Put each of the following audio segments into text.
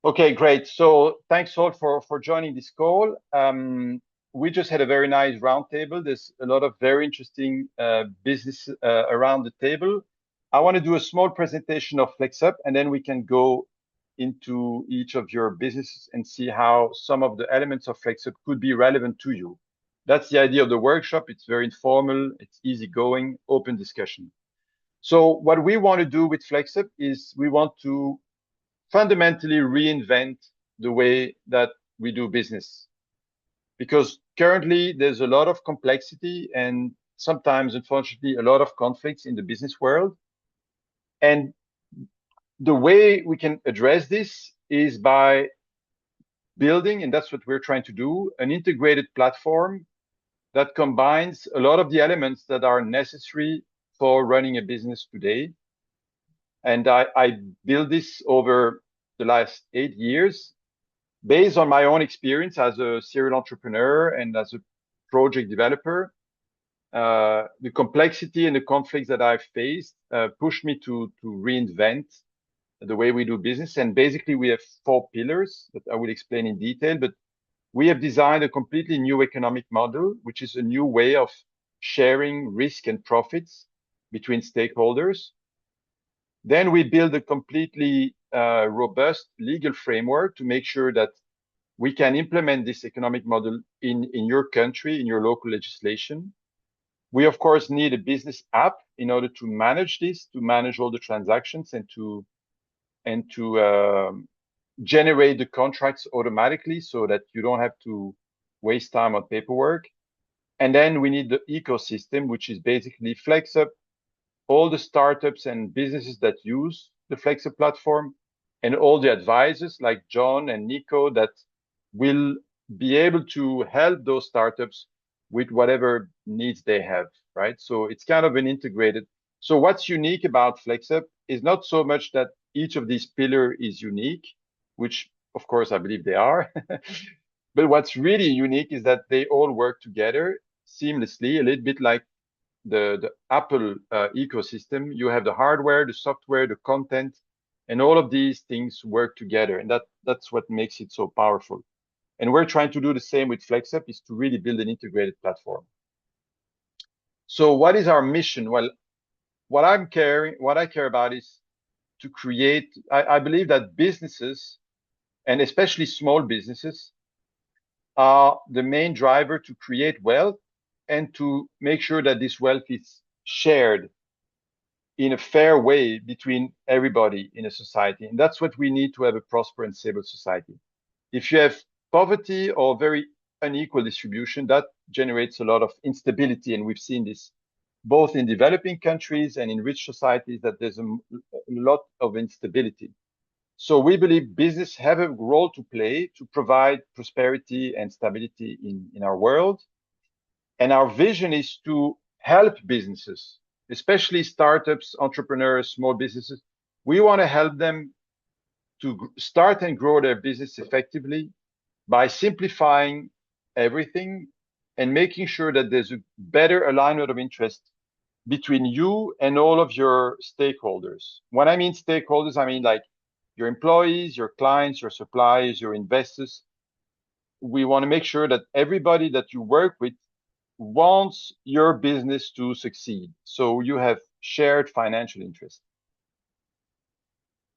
Okay, great. So thanks all for joining this call. We just had a very nice roundtable. There's a lot of very interesting business around the table. I want to do a small presentation of FlexUp, and then we can go into each of your businesses and see how some of the elements of FlexUp could be relevant to you. That's the idea of the workshop. It's very informal, it's easygoing, open discussion. So what we want to do with FlexUp is we want to fundamentally reinvent the way that we do business. Because currently there's a lot of complexity and sometimes, unfortunately, a lot of conflicts in the business world. And the way we can address this is by building, and that's what we're trying to do, an integrated platform that combines a lot of the elements that are necessary for running a business today. And I built this over the last 8 years based on my own experience as a serial entrepreneur and as a project developer. The complexity and the conflicts that I've faced pushed me to reinvent the way we do business. And basically, we have four pillars that I will explain in detail. But we have designed a completely new economic model, which is a new way of sharing risk and profits between stakeholders. Then we build a completely robust legal framework to make sure that we can implement this economic model in your country, in your local legislation. We, of course, need a business app in order to manage this, to manage all the transactions and to generate the contracts automatically so that you don't have to waste time on paperwork. And then we need the ecosystem, which is basically FlexUp, all the startups and businesses that use the FlexUp platform, and all the advisors like John and Nico that will be able to help those startups with whatever needs they have, right? So it's kind of an integrated. So what's unique about FlexUp is not so much that each of these pillars is unique, which of course I believe they are. But what's really unique is that they all work together seamlessly, a little bit like the Apple ecosystem. You have the hardware, the software, the content, and all of these things work together. And that's what makes it so powerful. And we're trying to do the same with FlexUp, is to really build an integrated platform. So what is our mission? Well, what I care about is to create, I believe that businesses, and especially small businesses, are the main driver to create wealth and to make sure that this wealth is shared in a fair way between everybody in a society. And that's what we need to have a prosperous and stable society. If you have poverty or very unequal distribution, that generates a lot of instability. And we've seen this both in developing countries and in rich societies, that there's a lot of instability. So we believe business have a role to play to provide prosperity and stability in our world. And our vision is to help businesses, especially startups, entrepreneurs, small businesses. We want to help them to start and grow their business effectively by simplifying everything and making sure that there's a better alignment of interest between you and all of your stakeholders. When I mean stakeholders, I mean like your employees, your clients, your suppliers, your investors. We want to make sure that everybody that you work with wants your business to succeed. So you have shared financial interest.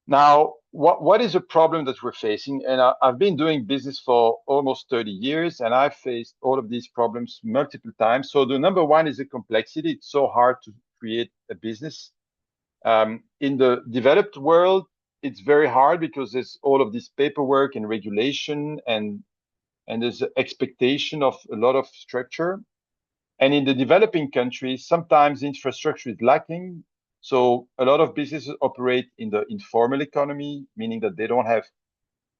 Now, what is a problem that we're facing? And I've been doing business for almost 30 years, and I've faced all of these problems multiple times. So the number one is the complexity. It's so hard to create a business. In the developed world, it's very hard because there's all of this paperwork and regulation, and there's an expectation of a lot of structure. And in the developing countries, sometimes infrastructure is lacking. So a lot of businesses operate in the informal economy, meaning that they don't have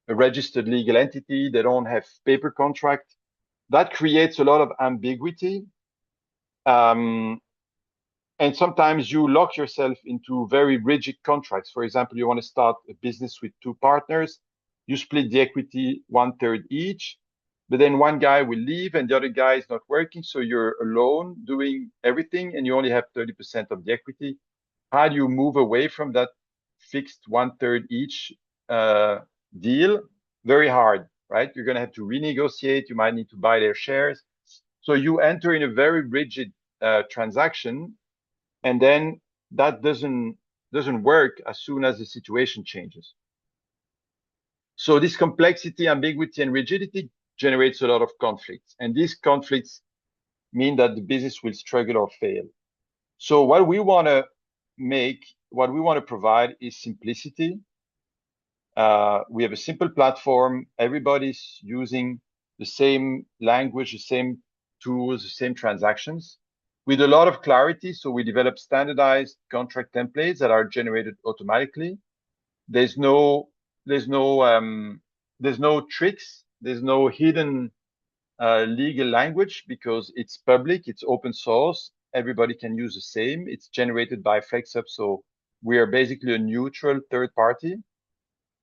a registered legal entity, they don't have paper contract. That creates a lot of ambiguity. And sometimes you lock yourself into very rigid contracts. For example, you want to start a business with two partners, you split the equity 1/3 each, but then one guy will leave and the other guy is not working. So you're alone doing everything and you only have 30% of the equity. How do you move away from that fixed 1/3 each deal, very hard, right? You're going to have to renegotiate. You might need to buy their shares. So you enter in a very rigid transaction, and then that doesn't work as soon as the situation changes. So this complexity, ambiguity, and rigidity generates a lot of conflicts, and these conflicts mean that the business will struggle or fail. So what we want to provide is simplicity. We have a simple platform. Everybody's using the same language, the same tools, the same transactions with a lot of clarity. So we develop standardized contract templates that are generated automatically. There's no tricks. There's no hidden legal language because it's public, it's open source. Everybody can use the same. It's generated by FlexUp. So we are basically a neutral third party.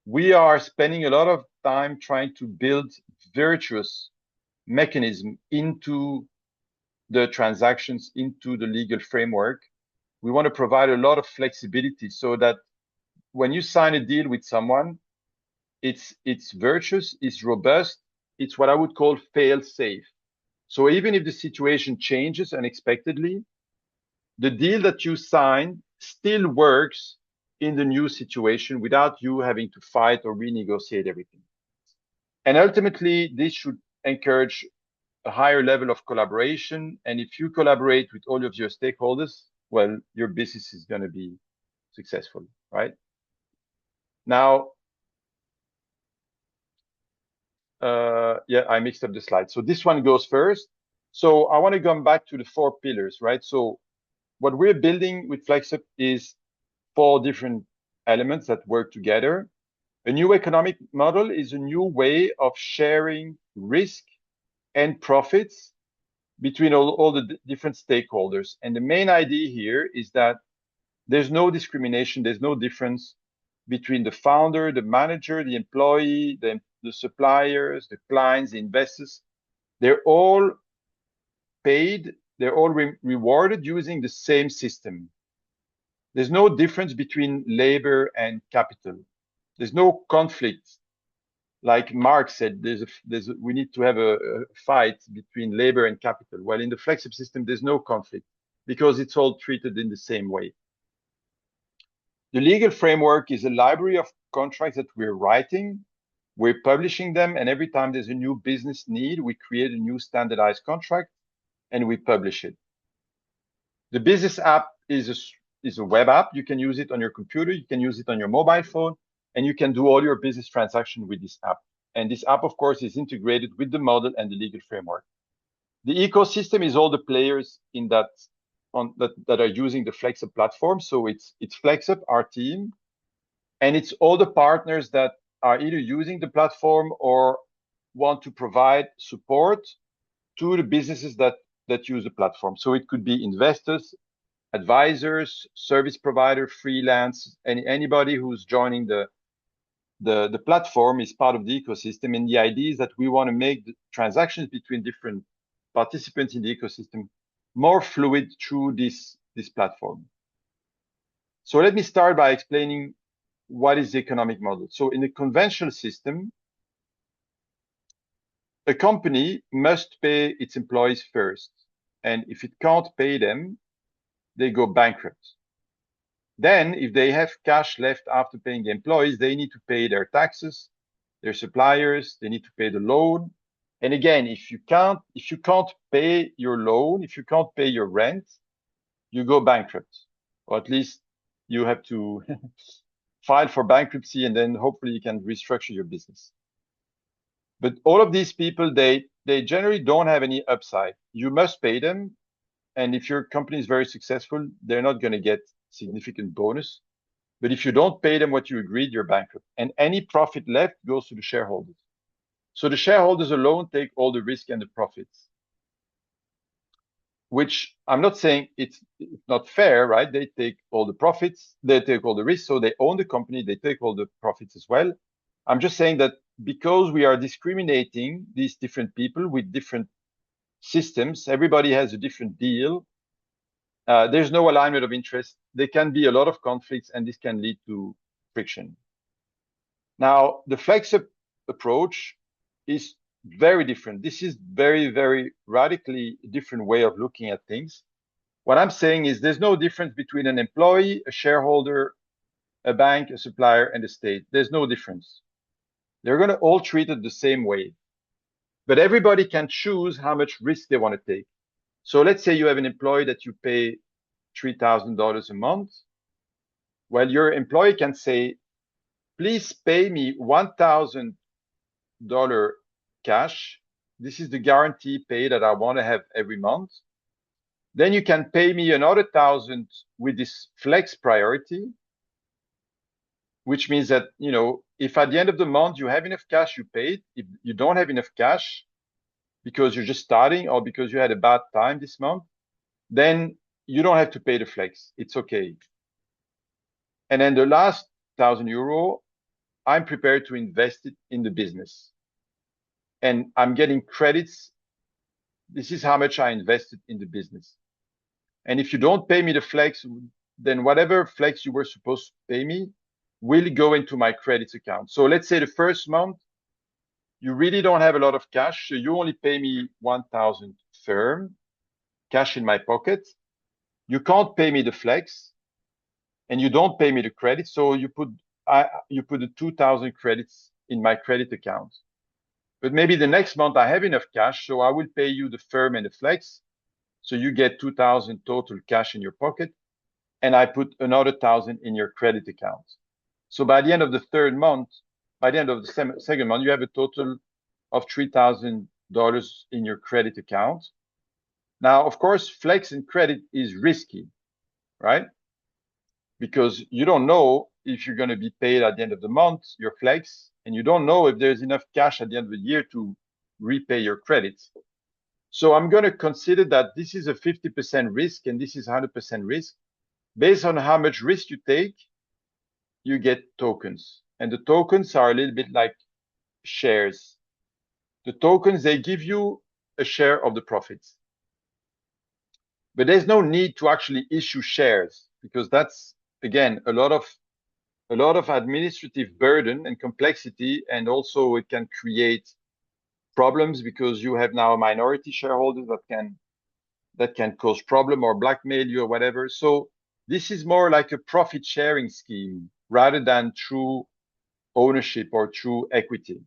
We are spending a lot of time trying to build virtuous mechanism into the transactions, into the legal framework. We want to provide a lot of flexibility so that when you sign a deal with someone, it's virtuous, it's robust, it's what I would call fail safe. So even if the situation changes unexpectedly, the deal that you sign still works in the new situation without you having to fight or renegotiate everything. And ultimately, this should encourage a higher level of collaboration. And if you collaborate with all of your stakeholders, well, your business is going to be successful, right? Now, yeah, I mixed up the slide. So this one goes first. So I want to come back to the 4 pillars, right? So what we're building with FlexUp is 4 different elements that work together. A new economic model is a new way of sharing risk and profits between all the different stakeholders. And the main idea here is that there's no discrimination, there's no difference between the founder, the manager, the employee, the suppliers, the clients, the investors. They're all paid, they're all rewarded using the same system. There's no difference between labor and capital. There's no conflict. Like Marx said, we need to have a fight between labor and capital. Well, in the FlexUp system, there's no conflict because it's all treated in the same way. The legal framework is a library of contracts that we're writing, we're publishing them, and every time there's a new business need, we create a new standardized contract and we publish it. The business app is a web app. You can use it on your computer, you can use it on your mobile phone, and you can do all your business transactions with this app. And this app, of course, is integrated with the model and the legal framework. The ecosystem is all the players in that are using the FlexUp platform. So it's FlexUp, our team, and it's all the partners that are either using the platform or want to provide support to the businesses that use the platform. So it could be investors, advisors, service provider, freelance, anybody who's joining the platform is part of the ecosystem. And the idea is that we want to make the transactions between different participants in the ecosystem more fluid through this platform. So let me start by explaining what is the economic model. So in the conventional system, a company must pay its employees first. And if it can't pay them, they go bankrupt. Then if they have cash left after paying the employees, they need to pay their taxes, their suppliers, they need to pay the loan. And again, if you can't pay your loan, if you can't pay your rent, you go bankrupt, or at least you have to file for bankruptcy, and then hopefully you can restructure your business. But all of these people, they generally don't have any upside. You must pay them. And if your company is very successful, they're not going to get significant bonus. But if you don't pay them what you agreed, you're bankrupt. And any profit left goes to the shareholders. So the shareholders alone take all the risk and the profits, which I'm not saying it's not fair, right? They take all the profits, they take all the risks. So they own the company, they take all the profits as well. I'm just saying that because we are discriminating these different people with different systems, everybody has a different deal. There's no alignment of interest. There can be a lot of conflicts, and this can lead to friction. Now, the FlexUp approach is very different. This is very, very radically different way of looking at things. What I'm saying is there's no difference between an employee, a shareholder, a bank, a supplier, and a state. There's no difference. They're going to all treat it the same way. But everybody can choose how much risk they want to take. So let's say you have an employee that you pay $3,000 a month. Well, your employee can say, please pay me $1,000 cash. This is the guarantee pay that I want to have every month. Then you can pay me another 1,000 with this flex priority, which means that, if at the end of the month you have enough cash, you pay it. If you don't have enough cash because you're just starting or because you had a bad time this month, then you don't have to pay the flex. It's okay. And then the last €1,000, I'm prepared to invest it in the business. And I'm getting credits. This is how much I invested in the business. And if you don't pay me the flex, then whatever flex you were supposed to pay me will go into my credits account. So let's say the first month, you really don't have a lot of cash. So you only pay me 1,000 firm, cash in my pocket. You can't pay me the flex and you don't pay me the credit. So you put the 2,000 credits in my credit account. But maybe the next month I have enough cash. So I will pay you the firm and the flex. So you get 2,000 total cash in your pocket. And I put another 1,000 in your credit account. So by the end of the third month, by the end of the second month, you have a total of $3,000 in your credit account. Now, of course, flex and credit is risky, right? Because you don't know if you're going to be paid at the end of the month, your flex, and you don't know if there's enough cash at the end of the year to repay your credits. So I'm going to consider that this is a 50% risk and this is 100% risk. Based on how much risk you take, you get tokens. And the tokens are a little bit like shares. The tokens, they give you a share of the profits. But there's no need to actually issue shares because that's, again, a lot of administrative burden and complexity. And also it can create problems because you have now minority shareholders that can cause problem or blackmail you or whatever. So this is more like a profit sharing scheme rather than true ownership or true equity.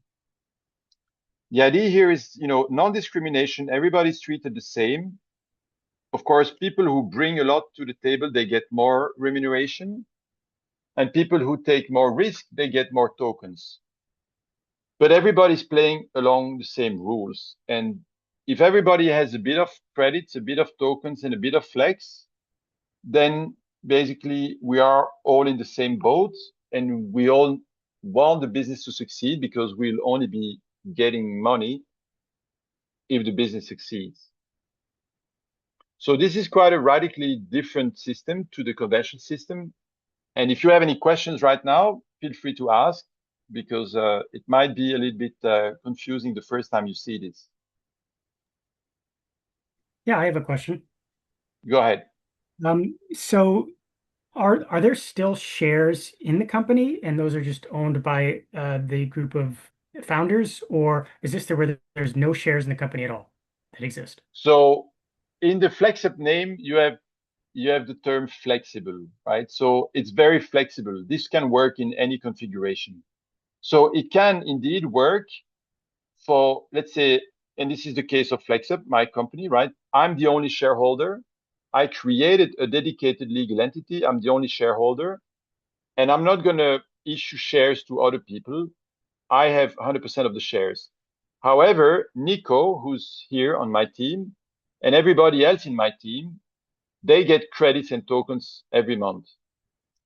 The idea here is, non-discrimination. Everybody's treated the same. Of course, people who bring a lot to the table, they get more remuneration. And people who take more risk, they get more tokens. But everybody's playing along the same rules. And if everybody has a bit of credits, a bit of tokens, and a bit of flex, then basically we are all in the same boat and we all want the business to succeed because we'll only be getting money if the business succeeds. So this is quite a radically different system to the conventional system. And if you have any questions right now, feel free to ask because it might be a little bit confusing the first time you see this. Yeah, I have a question. Go ahead. So are there still shares in the company and those are just owned by the group of founders, or is this where there's no shares in the company at all that exist? So in the FlexUp name, you have the term flexible, right? So it's very flexible. This can work in any configuration. So it can indeed work for, let's say, and this is the case of FlexUp, my company, right? I'm the only shareholder. I created a dedicated legal entity. I'm the only shareholder. And I'm not going to issue shares to other people. I have 100% of the shares. However, Nico, who's here on my team, and everybody else in my team, they get credits and tokens every month.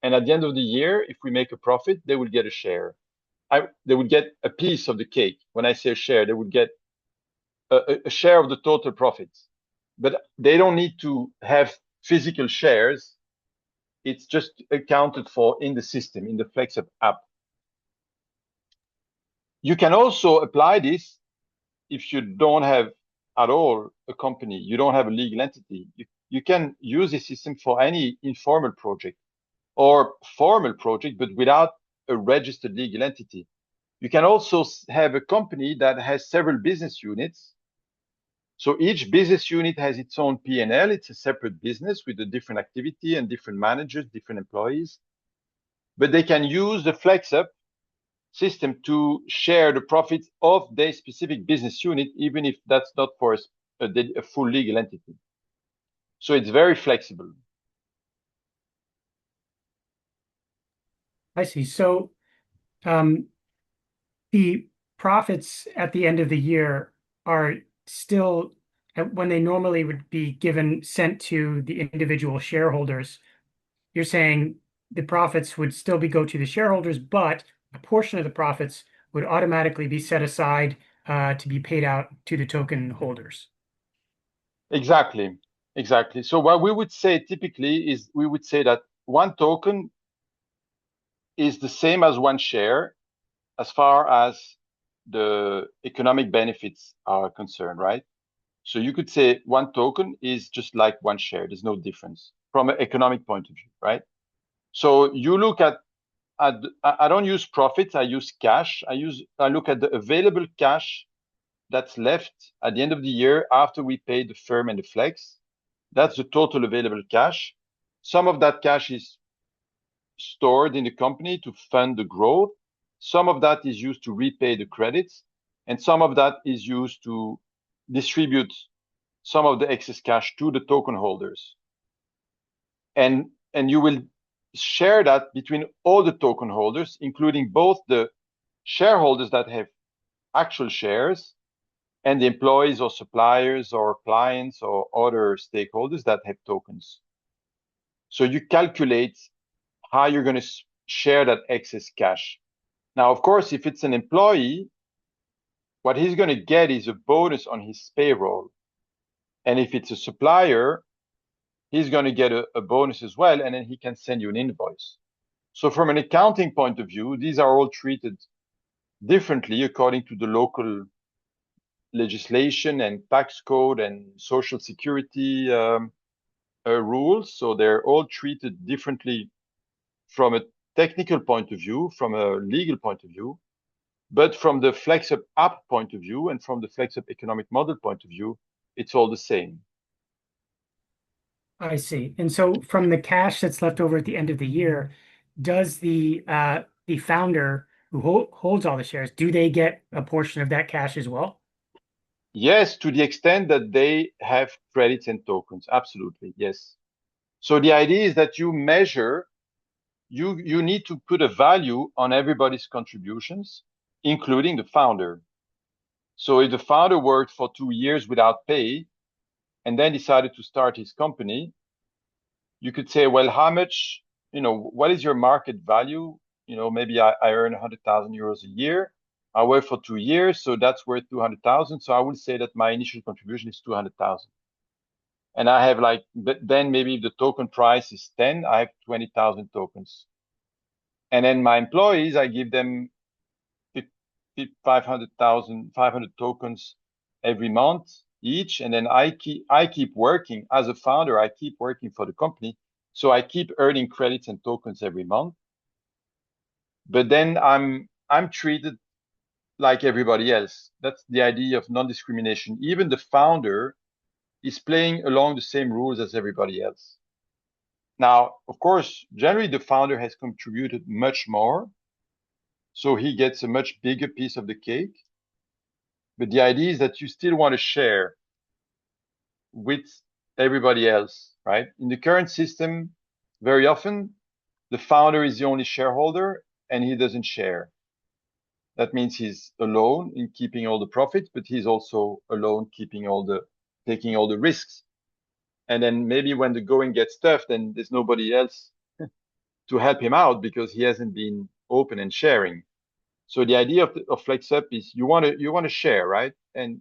And at the end of the year, if we make a profit, they will get a share. They would get a piece of the cake. When I say share, they would get a share of the total profits. But they don't need to have physical shares. It's just accounted for in the system, in the FlexUp app. You can also apply this if you don't have at all a company, you don't have a legal entity. You can use this system for any informal project or formal project, but without a registered legal entity. You can also have a company that has several business units. So each business unit has its own P&L. It's a separate business with a different activity and different managers, different employees. But they can use the FlexUp system to share the profits of their specific business unit, even if that's not for a full legal entity. So it's very flexible. I see. So um, the profits at the end of the year are still when they normally would be given sent to the individual shareholders. You're saying the profits would still be go to the shareholders, but a portion of the profits would automatically be set aside to be paid out to the token holders. Exactly. Exactly. So what we would say typically is we would say that one token is the same as one share as far as the economic benefits are concerned, right? So you could say one token is just like one share. There's no difference from an economic point of view, right? So you look at I don't use profits, I use cash. I look at the available cash that's left at the end of the year after we pay the firm and the flex. That's the total available cash. Some of that cash is stored in the company to fund the growth. Some of that is used to repay the credits, and some of that is used to distribute some of the excess cash to the token holders. And you will share that between all the token holders, including both the shareholders that have actual shares and the employees or suppliers or clients or other stakeholders that have tokens. So you calculate how you're going to share that excess cash. Now, of course, if it's an employee, what he's going to get is a bonus on his payroll. And if it's a supplier, he's going to get a bonus as well, and then he can send you an invoice. So from an accounting point of view, these are all treated differently according to the local legislation and tax code and social security rules. So they're all treated differently from a technical point of view, from a legal point of view, but from the FlexUp app point of view and from the FlexUp economic model point of view, it's all the same. I see. And so from the cash that's left over at the end of the year, does the founder who holds all the shares, do they get a portion of that cash as well? Yes, to the extent that they have credits and tokens. Absolutely. Yes. So the idea is that you measure, you need to put a value on everybody's contributions, including the founder. So if the founder worked for 2 years without pay and then decided to start his company, you could say, well, how much, what is your market value? Maybe I earn 100,000 euros a year. I work for 2 years, so that's worth 200,000. So I would say that my initial contribution is 200,000. And I have then maybe if the token price is 10, I have 20,000 tokens. And then my employees, I give them 500 tokens every month each. And then I keep working as a founder. I keep working for the company. So I keep earning credits and tokens every month. But then I'm treated like everybody else. That's the idea of non-discrimination. Even the founder is playing along the same rules as everybody else. Now, of course, generally the founder has contributed much more, so he gets a much bigger piece of the cake. But the idea is that you still want to share with everybody else, right? In the current system, very often the founder is the only shareholder and he doesn't share. That means he's alone in keeping all the profits, but he's also alone taking all the risks. And then maybe when the going gets tough, then there's nobody else to help him out because he hasn't been open and sharing. So the idea of FlexUp is you want to share, right? And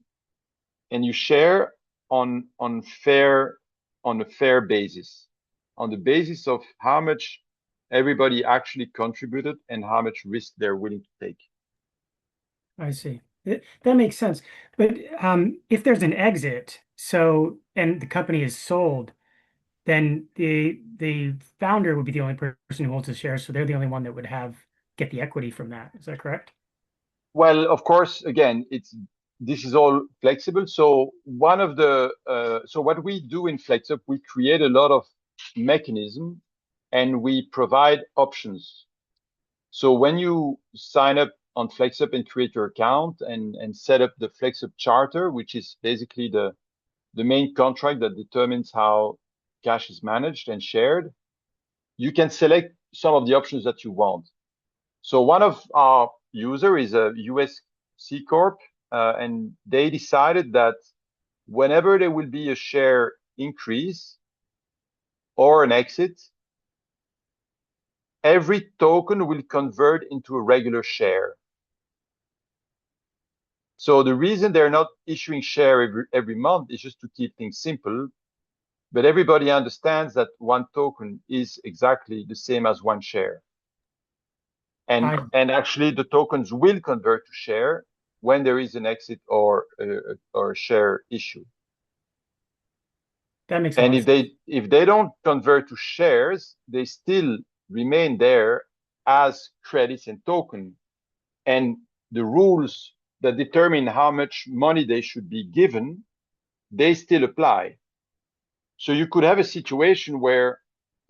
you share on a fair basis, on the basis of how much everybody actually contributed and how much risk they're willing to take. I see. That makes sense. But if there's an exit, so and the company is sold, then the founder would be the only person who holds the shares, so they're the only one that would have get the equity from that. Is that correct? Well, of course, again, this is all flexible. So so what we do in FlexUp, we create a lot of mechanism and we provide options. So when you sign up on FlexUp and create your account and set up the FlexUp charter, which is basically the main contract that determines how cash is managed and shared, you can select some of the options that you want. So one of our user is a US C Corp, and they decided that whenever there will be a share increase or an exit, every token will convert into a regular share. So the reason they're not issuing share every month is just to keep things simple. But everybody understands that one token is exactly the same as one share. I And actually the tokens will convert to share when there is an exit or a share issue. That makes a And lot of sense. if they don't convert to shares, they still remain there as credits and token. And the rules that determine how much money they should be given, they still apply. So you could have a situation where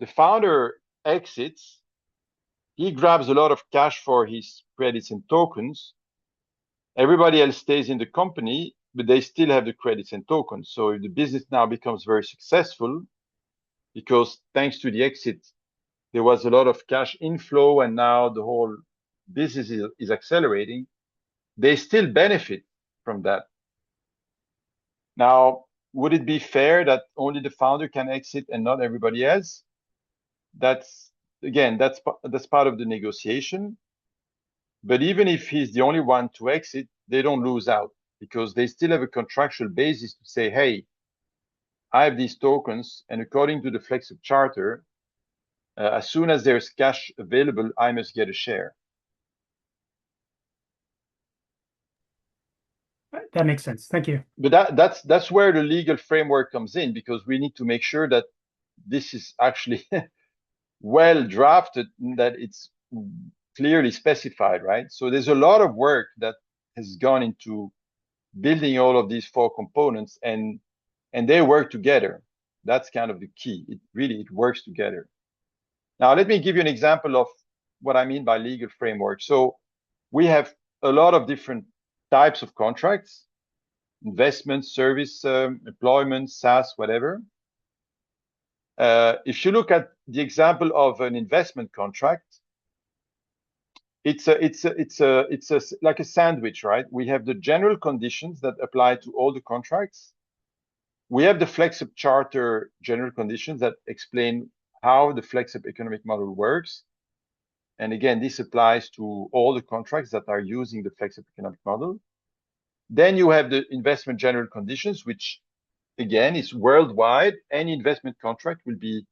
the founder exits, he grabs a lot of cash for his credits and tokens. Everybody else stays in the company, but they still have the credits and tokens. So if the business now becomes very successful, because thanks to the exit, there was a lot of cash inflow and now the whole business is accelerating, they still benefit from that. Now, would it be fair that only the founder can exit and not everybody else? That's again, that's part of the negotiation. But even if he's the only one to exit, they don't lose out because they still have a contractual basis to say, hey, I have these tokens, and according to the FlexUp charter, as soon as there's cash available, I must get a share. That makes sense. Thank you. But that's where the legal framework comes in because we need to make sure that this is actually well drafted, that it's clearly specified, right? So there's a lot of work that has gone into building all of these four components, and they work together. That's kind of the key. It works together. Now, let me give you an example of what I mean by legal framework. So we have a lot of different types of contracts: investment, service, employment, SaaS, whatever. If you look at the example of an investment contract, it's like a sandwich, right? We have the general conditions that apply to all the contracts. We have the FlexUp charter general conditions that explain how the FlexUp economic model works. And again, this applies to all the contracts that are using the FlexUp economic model. Then you have the investment general conditions, which again is worldwide. Any investment contract will be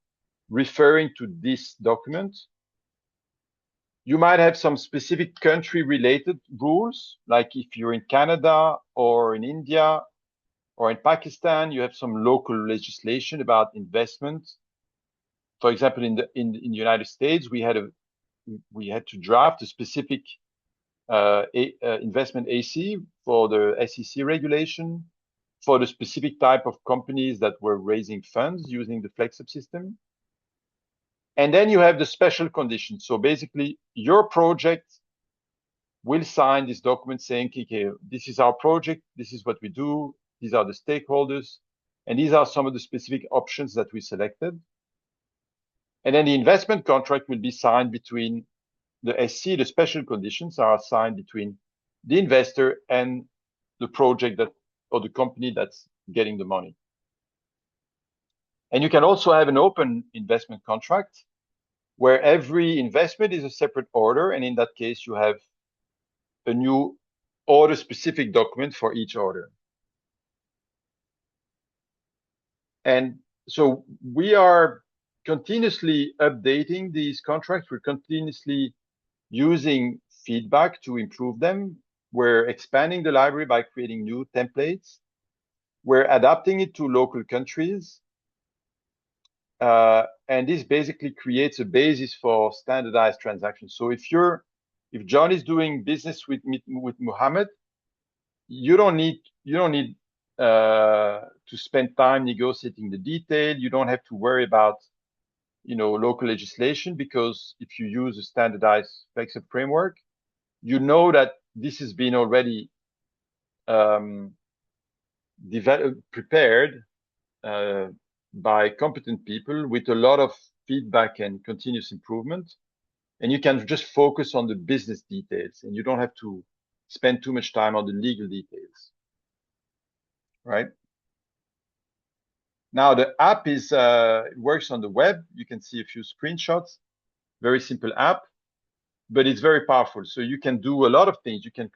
referring to this document. You might have some specific country related rules, like if you're in Canada or in India or in Pakistan, you have some local legislation about investment. For example, in the United States, we had to draft a specific investment AC for the SEC regulation for the specific type of companies that were raising funds using the FlexUp system. And then you have the special conditions. So basically, your project will sign this document saying, okay, this is our project, this is what we do, these are the stakeholders, and these are some of the specific options that we selected. And then the investment contract will be signed between the SC, the special conditions are signed between the investor and the project or the company that's getting the money. And you can also have an open investment contract where every investment is a separate order. And in that case, you have a new order specific document for each order. And so we are continuously updating these contracts. We're continuously using feedback to improve them. We're expanding the library by creating new templates. We're adapting it to local countries. And this basically creates a basis for standardized transactions. So if you're If John is doing business with Muhammad, you don't need to spend time negotiating the detail. You don't have to worry about local legislation, because if you use a standardized FlexUp framework, you know that this has been already prepared by competent people with a lot of feedback and continuous improvement. And you can just focus on the business details, and you don't have to spend too much time on the legal details, right? Now the app is it works on the web. You can see a few screenshots. Very simple app, but it's very powerful. So you can do a lot of things. You can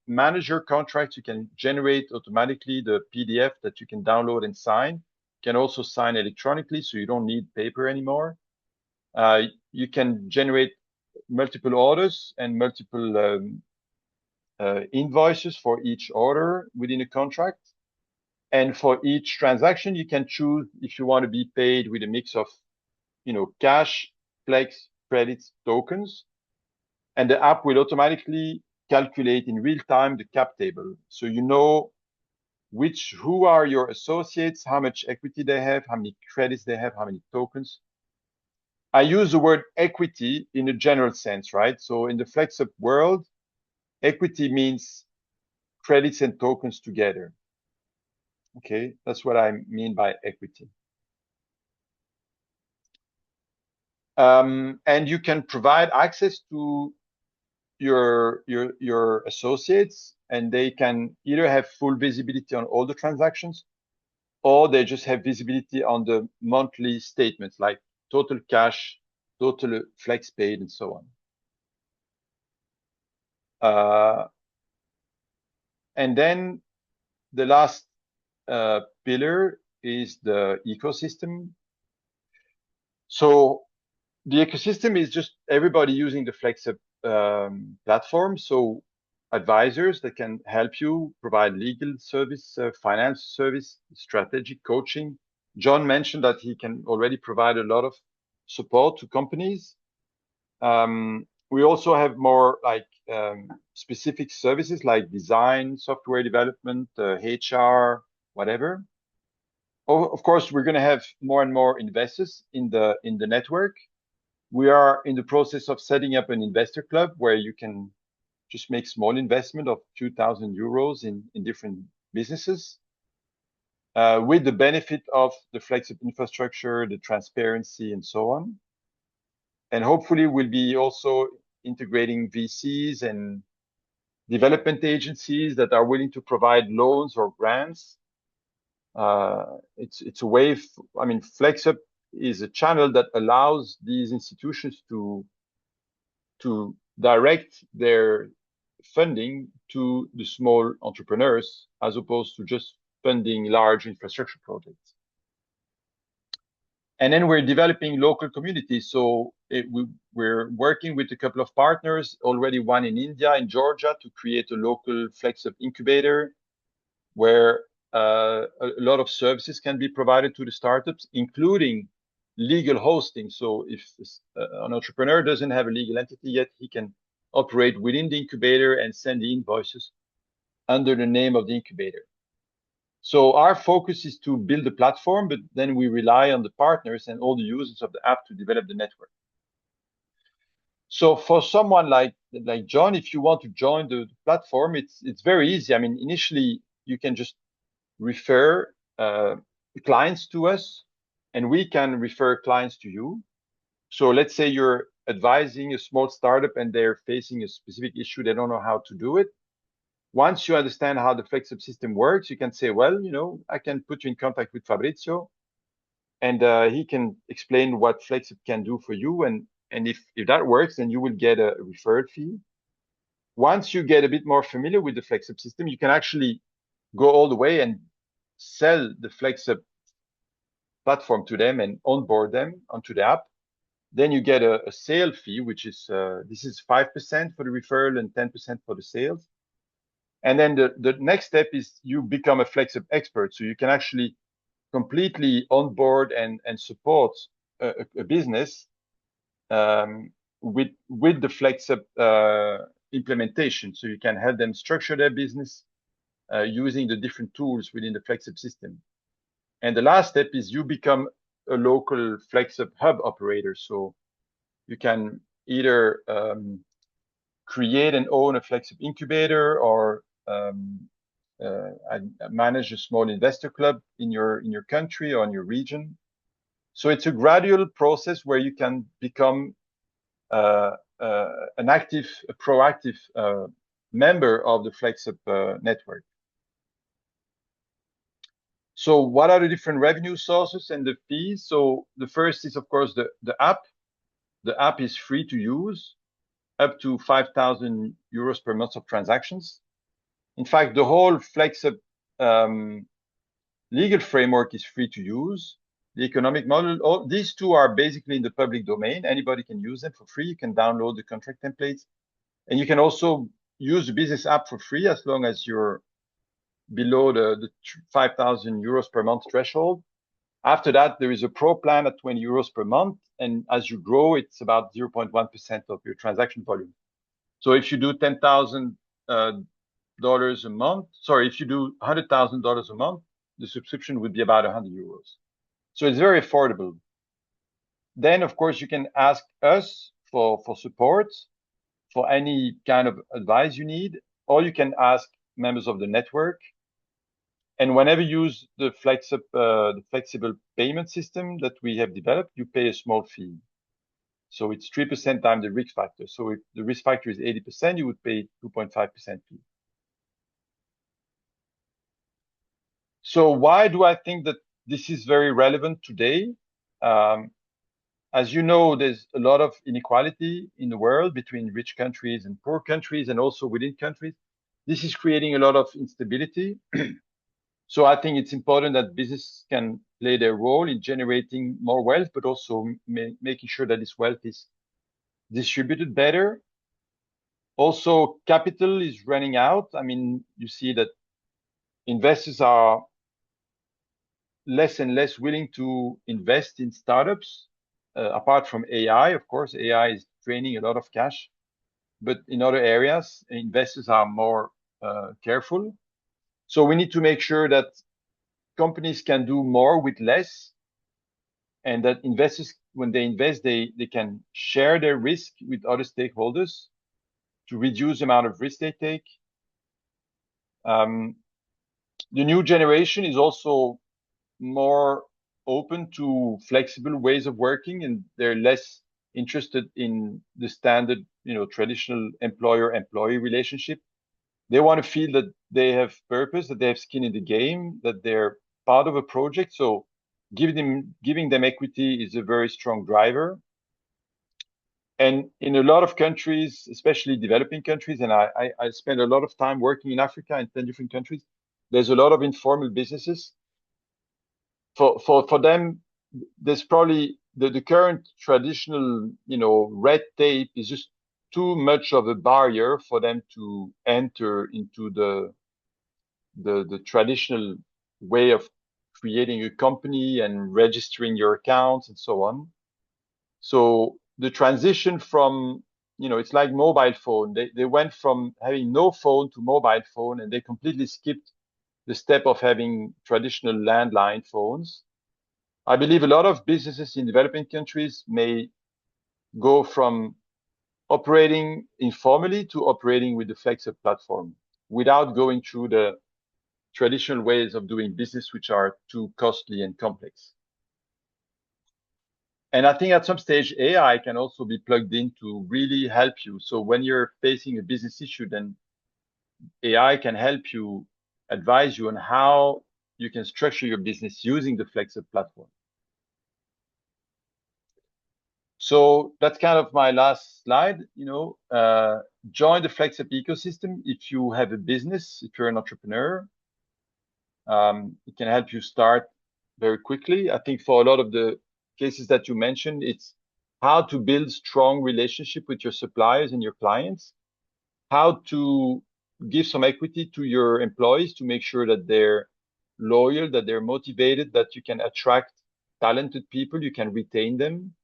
manage your contracts. You can generate automatically the PDF that you can download and sign. You can also sign electronically, so you don't need paper anymore. You can generate multiple orders and multiple invoices for each order within a contract. And for each transaction, you can choose if you want to be paid with a mix of, cash, flex, credits, tokens. And the app will automatically calculate in real time the cap table. So you know who are your associates, how much equity they have, how many credits they have, how many tokens. I use the word equity in a general sense, right? So in the FlexUp world, equity means credits and tokens together. Okay, that's what I mean by equity. And you can provide access to your associates, and they can either have full visibility on all the transactions, or they just have visibility on the monthly statements, like total cash, total flex paid, and so on. And then the last pillar is the ecosystem. So the ecosystem is just everybody using the FlexUp platform. So advisors that can help you provide legal service, finance service, strategic coaching. John mentioned that he can already provide a lot of support to companies. We also have more like specific services like design, software development, HR, whatever. Of course, we're going to have more and more investors in the network. We are in the process of setting up an investor club where you can just make small investment of 2,000 euros in different businesses, with the benefit of the FlexUp infrastructure, the transparency, and so on. And hopefully we'll be also integrating VCs and development agencies that are willing to provide loans or grants. It's a way. I mean, FlexUp is a channel that allows these institutions to direct their funding to the small entrepreneurs, as opposed to just funding large infrastructure projects. And then we're developing local communities. So we're working with a couple of partners, already one in India, in Georgia, to create a local FlexUp incubator where a lot of services can be provided to the startups, including legal hosting. So if an entrepreneur doesn't have a legal entity yet, he can operate within the incubator and send the invoices under the name of the incubator. So our focus is to build a platform, but then we rely on the partners and all the users of the app to develop the network. So for someone like John, if you want to join the platform, it's very easy. I mean, initially you can just refer clients to us, and we can refer clients to you. So let's say you're advising a small startup and they're facing a specific issue, they don't know how to do it. Once you understand how the FlexUp system works, you can say, well, I can put you in contact with Fabrizio, and he can explain what FlexUp can do for you. And if that works, then you will get a referral fee. Once you get a bit more familiar with the FlexUp system, you can actually go all the way and sell the FlexUp platform to them and onboard them onto the app. Then you get a sale fee, which is this is 5% for the referral and 10% for the sales. And then the next step is you become a FlexUp expert. So you can actually completely onboard and support a business with the FlexUp implementation. So you can help them structure their business using the different tools within the FlexUp system. And the last step is you become a local FlexUp hub operator. So you can either create and own a FlexUp incubator or manage a small investor club in your country or in your region. So it's a gradual process where you can become an active, a proactive member of the FlexUp network. So what are the different revenue sources and the fees? So the first is, of course, the app. The app is free to use, up to 5,000 euros per month of transactions. In fact, the whole FlexUp legal framework is free to use. The economic model, these two are basically in the public domain. Anybody can use them for free. You can download the contract templates. And you can also use the business app for free as long as you're below the 5,000 euros per month threshold. After that, there is a pro plan at 20 euros per month. And as you grow, it's about 0.1% of your transaction volume. So if you do $10,000 a month, sorry, if you do $100,000 a month, the subscription would be about 100 euros. So it's very affordable. Then, of course, you can ask us for support, for any kind of advice you need, or you can ask members of the network. And whenever you use the FlexUp, the flexible payment system that we have developed, you pay a small fee. So it's 3% times the risk factor. So if the risk factor is 80%, you would pay 2.5% fee. So why do I think that this is very relevant today? As you know, there's a lot of inequality in the world between rich countries and poor countries, and also within countries. This is creating a lot of instability. So I think it's important that business can play their role in generating more wealth, but also making sure that this wealth is distributed better. Also, capital is running out. I mean, you see that investors are less and less willing to invest in startups. Apart from AI, of course, AI is draining a lot of cash. But in other areas, investors are more careful. So we need to make sure that companies can do more with less, and that investors, when they invest, they can share their risk with other stakeholders to reduce the amount of risk they take. The new generation is also more open to flexible ways of working, and they're less interested in the standard, traditional employer-employee relationship. They want to feel that they have purpose, that they have skin in the game, that they're part of a project. So giving them equity is a very strong driver. And in a lot of countries, especially developing countries, and I spend a lot of time working in Africa in 10 different countries, there's a lot of informal businesses. For them, there's probably the current traditional, red tape is just too much of a barrier for them to enter into the traditional way of creating a company and registering your accounts and so on. So the transition from, it's like mobile phone. They went from having no phone to mobile phone, and they completely skipped the step of having traditional landline phones. I believe a lot of businesses in developing countries may go from operating informally to operating with the FlexUp platform without going through the traditional ways of doing business, which are too costly and complex. And I think at some stage, AI can also be plugged in to really help you. So when you're facing a business issue, then AI can help you, advise you on how you can structure your business using the FlexUp platform. So that's kind of my last slide. Join the FlexUp ecosystem if you have a business, if you're an entrepreneur. It can help you start very quickly. I think for a lot of the cases that you mentioned, it's how to build strong relationship with your suppliers and your clients, how to give some equity to your employees to make sure that they're loyal, that they're motivated, that you can attract talented people, you can retain them.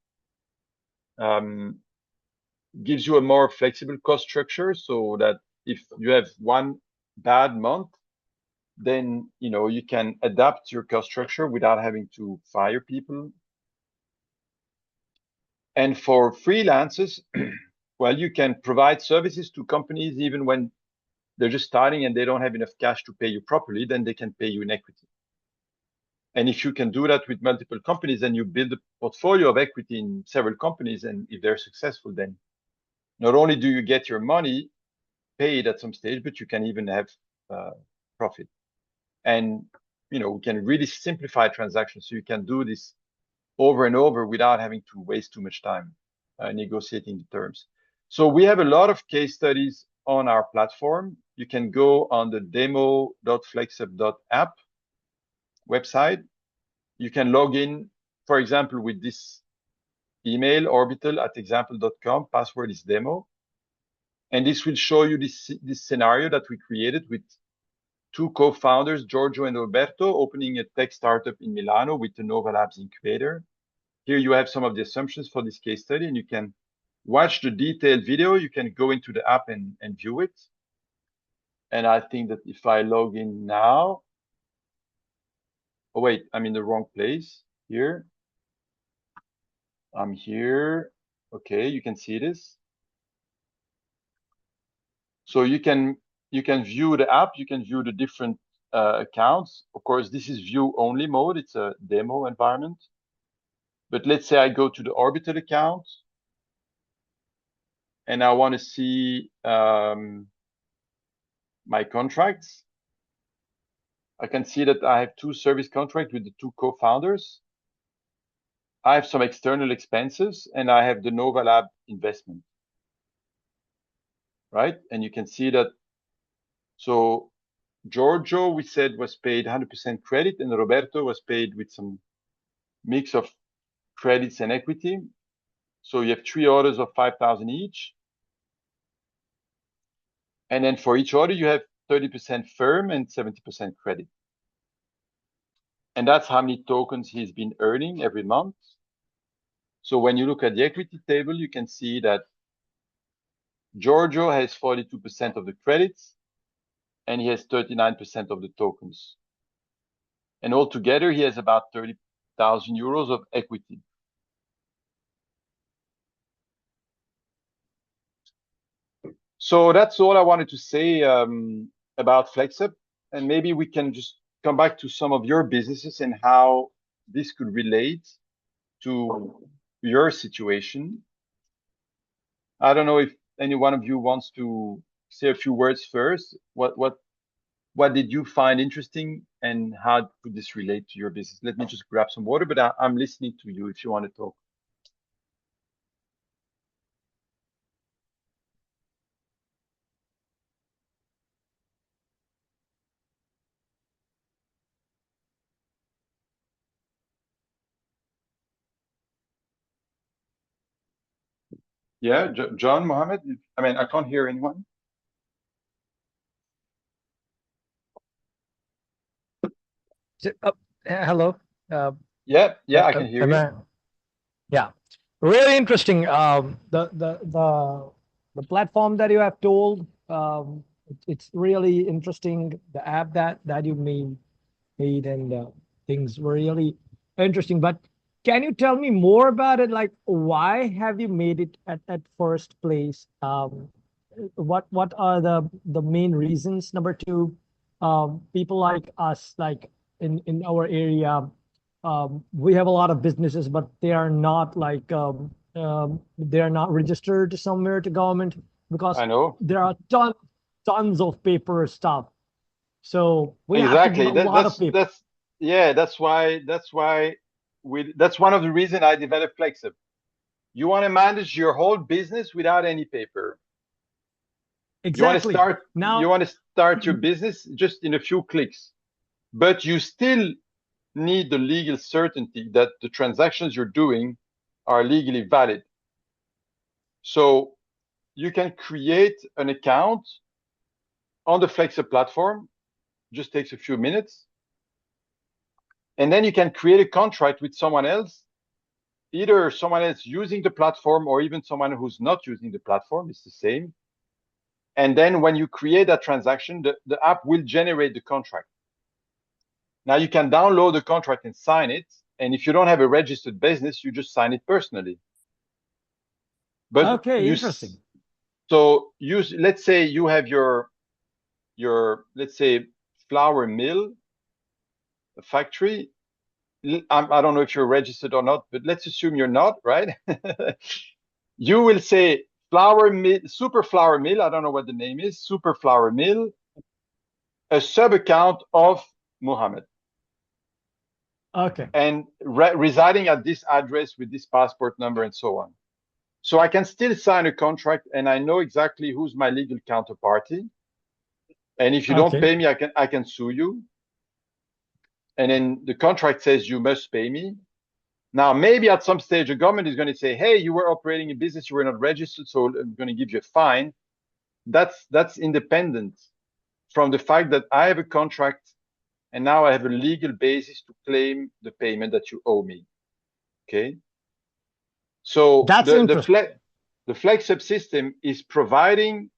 gives you a more flexible cost structure, so that if you have one bad month, then you can adapt your cost structure without having to fire people. And for freelancers, well, you can provide services to companies even when they're just starting and they don't have enough cash to pay you properly, then they can pay you in equity. And if you can do that with multiple companies, then you build a portfolio of equity in several companies. And if they're successful, then not only do you get your money paid at some stage, but you can even have profit. And we can really simplify transactions, so you can do this over and over without having to waste too much time negotiating the terms. So we have a lot of case studies on our platform. You can go on the demo.flexup.app website. You can log in, for example, with this email, orbital@example.com, password is demo. And this will show you this scenario that we created with two co-founders, Giorgio and Roberto, opening a tech startup in Milano with the Nova Labs incubator. Here you have some of the assumptions for this case study, and you can watch the detailed video. You can go into the app and view it. And I think that if I log in now, oh wait, I'm in the wrong place here. I'm here. Okay, you can see this. So you can view the app, you can view the different accounts. Of course, this is view only mode. It's a demo environment. But let's say I go to the Orbital account and I want to see my contracts. I can see that I have two service contracts with the two co-founders. I have some external expenses, and I have the Nova Lab investment, right? And you can see that. So Giorgio, we said, was paid 100% credit, and Roberto was paid with some mix of credits and equity. So you have 3 orders of 5,000 each. And then for each order, you have 30% firm and 70% credit. And that's how many tokens he's been earning every month. So when you look at the equity table, you can see that Giorgio has 42% of the credits and he has 39% of the tokens. And altogether, he has about 30,000 euros of equity. So that's all I wanted to say about FlexUp. And maybe we can just come back to some of your businesses and how this could relate to your situation. I don't know if any one of you wants to say a few words first. What did you find interesting, and how could this relate to your business? Let me just grab some water, but I'm listening to you if you want to talk. Yeah, John, Mohammed. I mean, I can't hear anyone. Hello. Uh, Yeah, I can hear am you. yeah, really interesting. The platform that you have told, it's really interesting. The app that you made and things were really interesting. But can you tell me more about it? Like, why have you made it at first place? What are the main reasons? Number two, people like us, like in our area, we have a lot of businesses, but they are not like they are not registered somewhere to government because I know. there are tons of paper stuff. So we have to do Exactly. a lot of paper. That's why that's one of the reasons I developed FlexUp. You want to manage your whole business without any paper. Exactly. You Now, want to start your business just in a few clicks, but you still need the legal certainty that the transactions you're doing are legally valid. So you can create an account on the FlexUp platform, just takes a few minutes. And then you can create a contract with someone else either someone else using the platform or even someone who's not using the platform. It's the same. And then when you create that transaction, the app will generate the contract. Now you can download the contract and sign it. And if you don't have a registered business, you just sign it personally. But Okay, interesting. So let's say you have your let's say flour mill factory. I don't know if you're registered or not, but let's assume you're not, right? You will say flour mill, super flour mill. I don't know what the name is, super flour mill, a sub account of Muhammad. Okay. And residing at this address with this passport number and so on. So I can still sign a contract and I know exactly who's my legal counterparty. And if you don't pay me, I can sue you. And then the contract says you must pay me. Now, maybe at some stage, the government is going to say, hey, you were operating a business, you were not registered, so I'm going to give you a fine. That's independent from the fact that I have a contract and now I have a legal basis to claim the payment that you owe me. Okay. So That's interesting. The FlexUp system is providing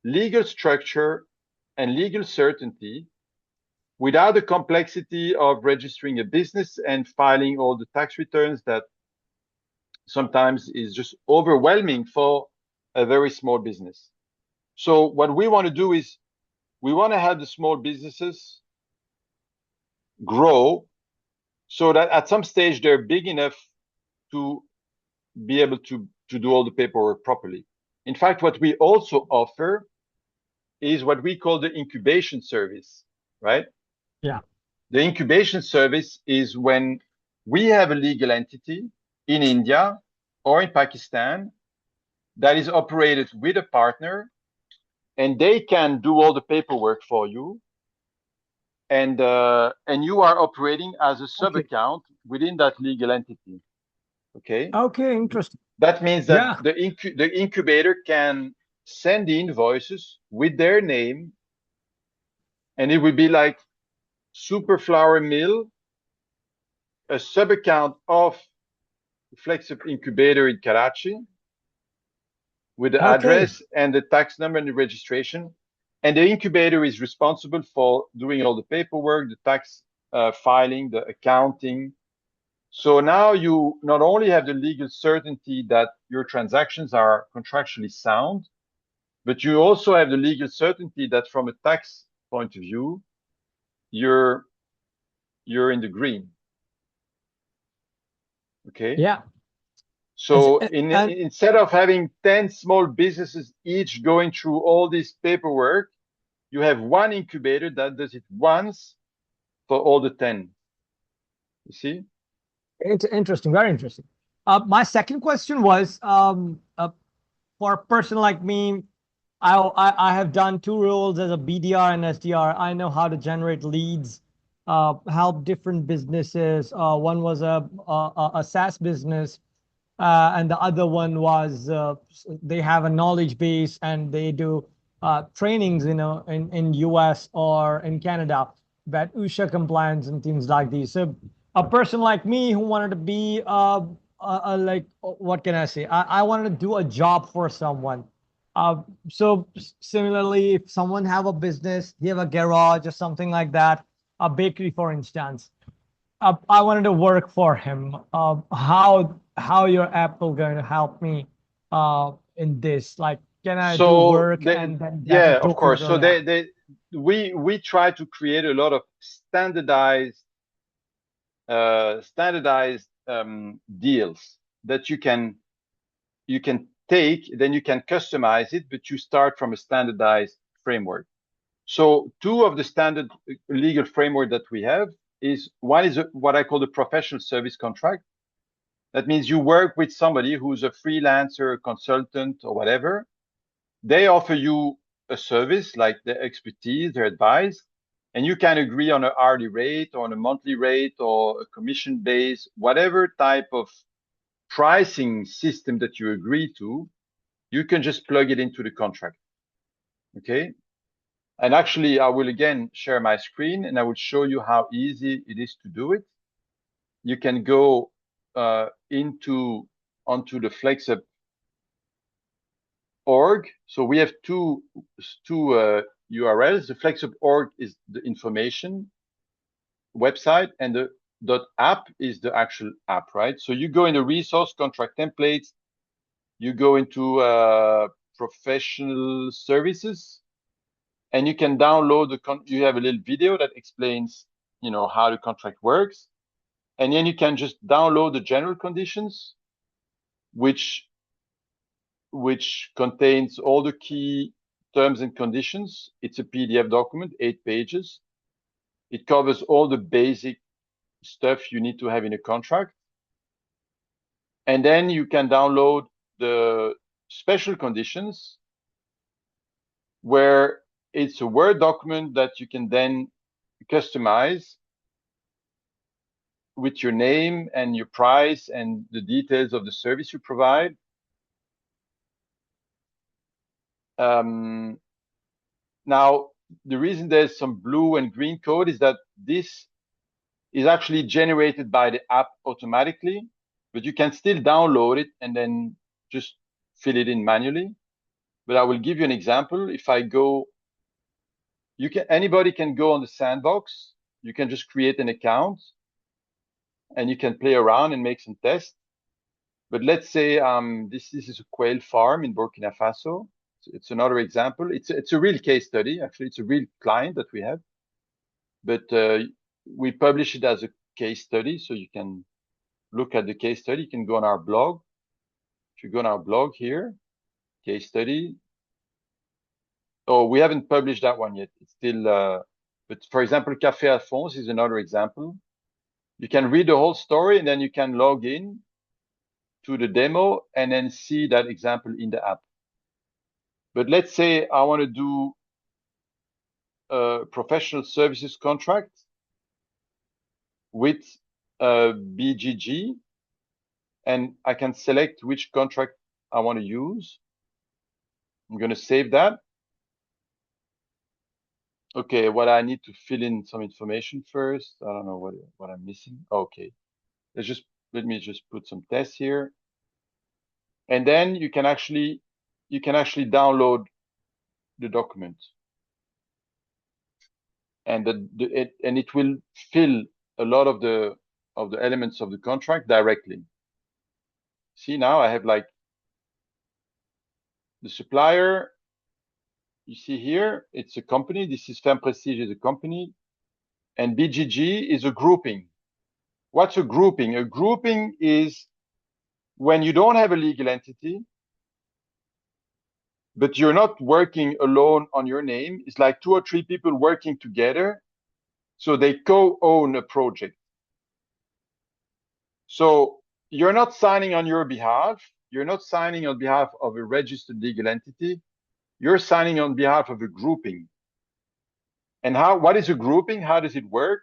legal structure and legal certainty without the complexity of registering a business and filing all the tax returns that sometimes is just overwhelming for a very small business. So what we want to do is we want to have the small businesses grow so that at some stage they're big enough to be able to do all the paperwork properly. In fact, what we also offer is what we call the incubation service, right? Yeah. The incubation service is when we have a legal entity in India or in Pakistan that is operated with a partner, and they can do all the paperwork for you. And you are operating as a sub account within that legal entity. Okay. Okay, interesting. That means that the incubator can send the invoices with their name, and it will be like Super Flour Mill, a sub account of FlexUp incubator in Karachi, with the address and the tax number and the registration. And the incubator is responsible for doing all the paperwork, the tax filing, the accounting. So now you not only have the legal certainty that your transactions are contractually sound, but you also have the legal certainty that from a tax point of view, you're in the green. Okay. Yeah. So instead of having 10 small businesses each going through all this paperwork, you have one incubator that does it once for all the 10. You see? It's interesting, very interesting. My second question was for a person like me, I have done two roles as a BDR and SDR. I know how to generate leads, help different businesses. One was a SaaS business, and the other one was they have a knowledge base and they do trainings, in US or in Canada, about OSHA compliance and things like these. So a person like me who wanted to be like, what can I say? I wanted to do a job for someone. So similarly, if someone have a business, they have a garage or something like that, a bakery, for instance, I wanted to work for him. How your app will going to help me in this? Like, can I do work and then get a of token? course. So we try to create a lot of standardized deals that you can take, then you can customize it, but you start from a standardized framework. So two of the standard legal framework that we have is one is what I call the professional service contract. That means you work with somebody who's a freelancer, consultant, or whatever. They offer you a service like their expertise, their advice, and you can agree on an hourly rate or on a monthly rate or a commission base, whatever type of pricing system that you agree to, you can just plug it into the contract. Okay. And actually, I will again share my screen and I will show you how easy it is to do it. You can go onto the FlexUp org. So we have two URLs. The FlexUp org is the information website, and the .app is the actual app, right? So you go in the resource contract templates, you go into professional services, and you can download you have a little video that explains, how the contract works. And then you can just download the general conditions, which contains all the key terms and conditions. It's a PDF document, 8 pages. It covers all the basic stuff you need to have in a contract. And then you can download the special conditions, where it's a Word document that you can then customize with your name and your price and the details of the service you provide. Now, the reason there's some blue and green code is that this is actually generated by the app automatically, but you can still download it and then just fill it in manually. But I will give you an example. If I go, anybody can go on the sandbox. You can just create an account and you can play around and make some tests. But let's say this is a quail farm in Burkina Faso. It's another example. It's a real case study. Actually, it's a real client that we have. But we publish it as a case study, so you can look at the case study. You can go on our blog. If you go on our blog here, case study. Oh, we haven't published that one yet. It's still, but for example, Café Alphonse is another example. You can read the whole story and then you can log in to the demo and then see that example in the app. But let's say I want to do a professional services contract with BGG, and I can select which contract I want to use. I'm going to save that. Okay, what I need to fill in some information first. I don't know what I'm missing. Okay, let me just put some tests here, and then you can actually download the document, and it will fill a lot of the elements of the contract directly. See, now I have like the supplier. You see here, it's a company. This is Femme Prestige is a company, and BGG is a grouping. What's a grouping? A grouping is when you don't have a legal entity, but you're not working alone on your name. It's like 2 or 3 people working together, so they co-own a project. So you're not signing on your behalf. You're not signing on behalf of a registered legal entity. You're signing on behalf of a grouping. And what is a grouping? How does it work?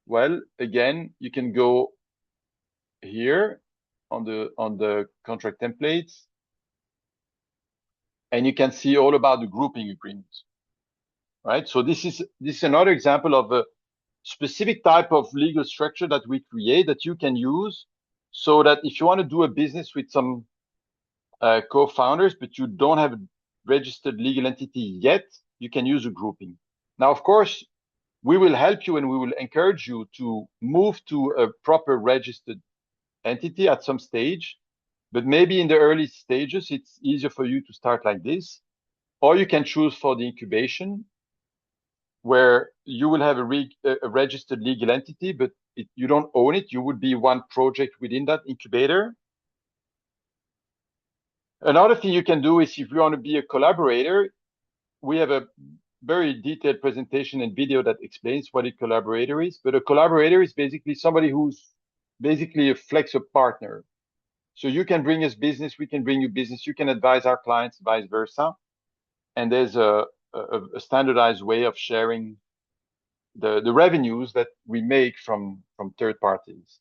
Well, again, you can go here on the contract templates, and you can see all about the grouping agreement, right? So this is another example of a specific type of legal structure that we create that you can use, so that if you want to do a business with some co-founders, but you don't have a registered legal entity yet, you can use a grouping. Now, of course, we will help you and we will encourage you to move to a proper registered entity at some stage, but maybe in the early stages, it's easier for you to start like this, or you can choose for the incubation, where you will have a registered legal entity, but you don't own it. You would be one project within that incubator. Another thing you can do is, if you want to be a collaborator, we have a very detailed presentation and video that explains what a collaborator is. But a collaborator is basically somebody who's basically a FlexUp partner. So you can bring us business, we can bring you business, you can advise our clients, vice versa. And there's a standardized way of sharing the revenues that we make from third parties.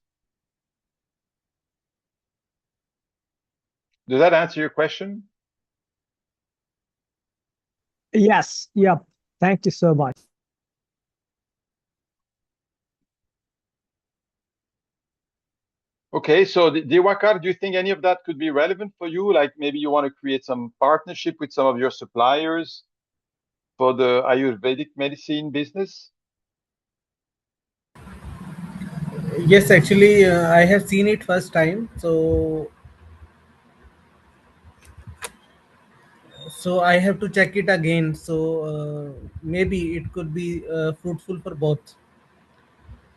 Does that answer your question? Yes. Yeah. Thank you so much. Okay, so Diwakar, do you think any of that could be relevant for you? Like maybe you want to create some partnership with some of your suppliers for the Ayurvedic medicine business? Yes, actually, I have seen it first time. So I have to check it again. So maybe it could be fruitful for both.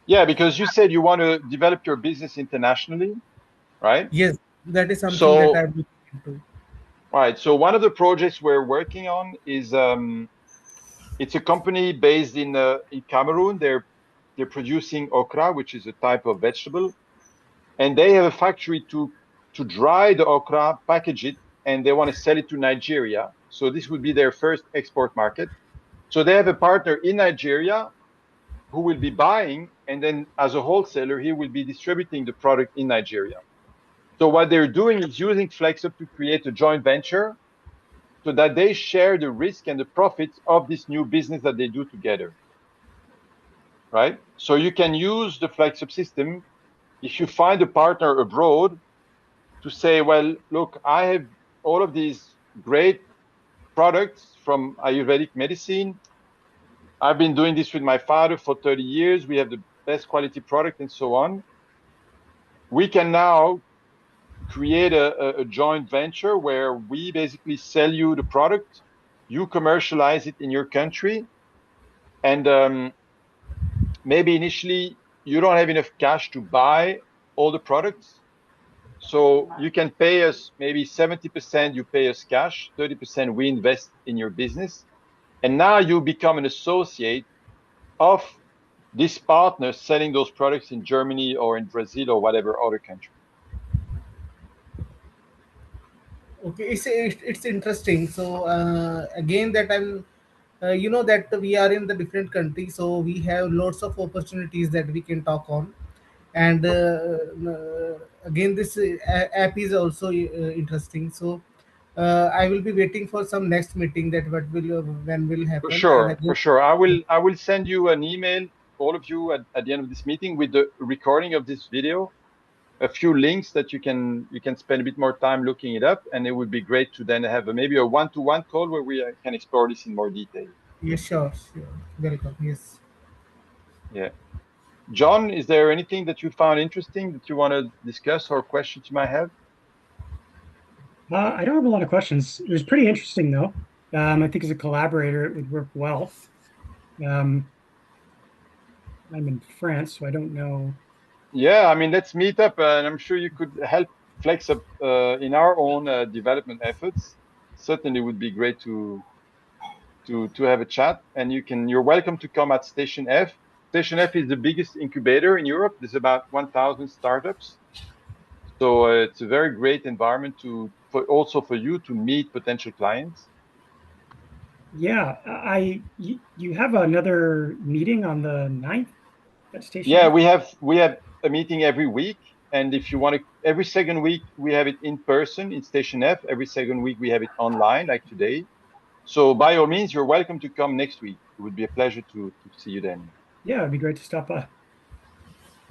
Yeah, because you said you want to develop your business internationally, right? Yes, that is something that So, I'm looking into. right. So one of the projects we're working on is it's a company based in Cameroon. They're producing okra, which is a type of vegetable, and they have a factory to dry the okra, package it, and they want to sell it to Nigeria. So this would be their first export market. So they have a partner in Nigeria who will be buying, and then as a wholesaler, he will be distributing the product in Nigeria. So what they're doing is using FlexUp to create a joint venture so that they share the risk and the profits of this new business that they do together, right? So you can use the FlexUp system if you find a partner abroad to say, well, look, I have all of these great products from Ayurvedic medicine. I've been doing this with my father for 30 years. We have the best quality product and so on. We can now create a joint venture where we basically sell you the product, you commercialize it in your country, and maybe initially you don't have enough cash to buy all the products. So you can pay us maybe 70% you pay us cash, 30% we invest in your business. And now you become an associate of this partner selling those products in Germany or in Brazil or whatever other country. Okay, it's interesting. So again, that I'm, that we are in the different countries, so we have lots of opportunities that we can talk on, and again, this app is also interesting. So I will be waiting for some next meeting that what will when will For happen, and sure, for again, sure. I will send you an email, all of you, at the end of this meeting with the recording of this video, a few links that you can spend a bit more time looking it up, and it would be great to then have maybe a one-to-one call where we can explore this in more detail. yes, sure, sure, welcome, yes. Yeah. John, is there anything that you found interesting that you want to discuss or questions you might have? I don't have a lot of questions. It was pretty interesting though. I think as a collaborator, it would work well. Um, I'm in France, so I don't know. Yeah, I mean, let's meet up, and I'm sure you could help flex up in our own development efforts. Certainly would be great to have a chat, and you're welcome to come at Station F. Station F is the biggest incubator in Europe. There's about 1,000 startups, so it's a very great environment also for you to meet potential clients. Yeah, you have another meeting on the 9th at Station Yeah, F? we have a meeting every week, and if you want to, every second week we have it in person in Station F. Every second week we have it online, like today. So by all means, you're welcome to come next week. It would be a pleasure to see you then. Yeah, it'd be great to stop by.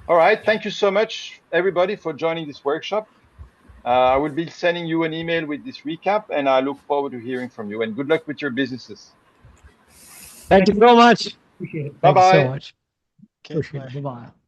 All right. Thank you so much, everybody, for joining this workshop. I will be sending you an email with this recap, and I look forward to hearing from you. And good luck with your businesses. Thank you so much. Appreciate it. Bye Thank you so bye. much. Okay, Appreciate bye. it. Bye bye.